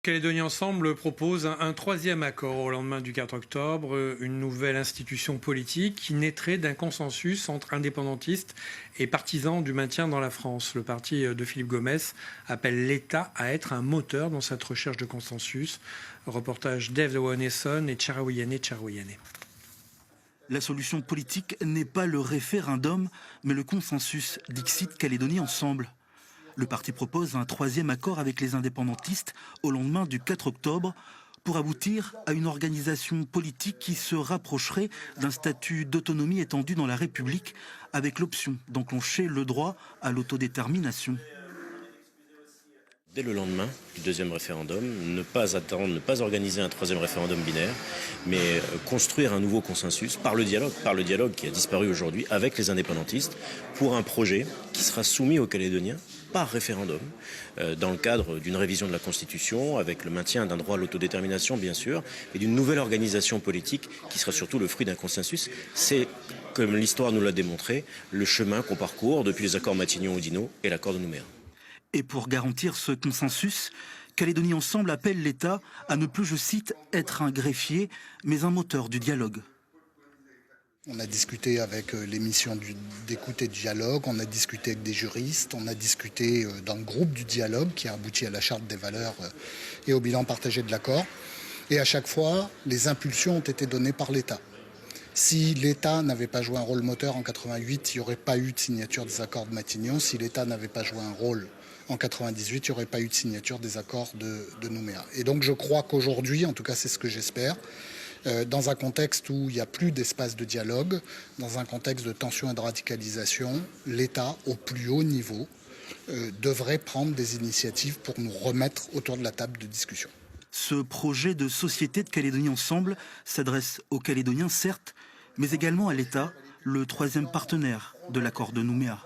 Calédonie Ensemble propose un troisième accord au lendemain du 4 octobre, une nouvelle institution politique qui naîtrait d'un consensus entre indépendantistes et partisans du maintien dans la France. Le parti de Philippe Gomès appelle l'État à être un moteur dans cette recherche de consensus. Reportage d'Eve de Wanesson et Charawiyane Charawiyane. La solution politique n'est pas le référendum, mais le consensus, dixit Calédonie Ensemble. Le parti propose un troisième accord avec les indépendantistes au lendemain du 4 octobre pour aboutir à une organisation politique qui se rapprocherait d'un statut d'autonomie étendu dans la République avec l'option d'enclencher le droit à l'autodétermination. Dès le lendemain du deuxième référendum, ne pas attendre, ne pas organiser un troisième référendum binaire, mais construire un nouveau consensus par le dialogue qui a disparu aujourd'hui avec les indépendantistes, pour un projet qui sera soumis aux Calédoniens par référendum, dans le cadre d'une révision de la Constitution, avec le maintien d'un droit à l'autodétermination bien sûr, et d'une nouvelle organisation politique qui sera surtout le fruit d'un consensus. C'est, comme l'histoire nous l'a démontré, le chemin qu'on parcourt depuis les accords Matignon-Oudinot et l'accord de Nouméa. Et pour garantir ce consensus, Calédonie Ensemble appelle l'État à ne plus, je cite, être un greffier, mais un moteur du dialogue. On a discuté avec les missions d'écoute et de dialogue, on a discuté avec des juristes, on a discuté dans le groupe du dialogue qui a abouti à la charte des valeurs et au bilan partagé de l'accord. Et à chaque fois, les impulsions ont été données par l'État. Si l'État n'avait pas joué un rôle moteur en 88, il n'y aurait pas eu de signature des accords de Matignon. Si l'État n'avait pas joué un rôle en 98, il n'y aurait pas eu de signature des accords de Nouméa. Et donc je crois qu'aujourd'hui, en tout cas c'est ce que j'espère, dans un contexte où il n'y a plus d'espace de dialogue, dans un contexte de tension et de radicalisation, l'État, au plus haut niveau, devrait prendre des initiatives pour nous remettre autour de la table de discussion. Ce projet de société de Calédonie Ensemble s'adresse aux Calédoniens, certes, mais également à l'État, le troisième partenaire de l'accord de Nouméa.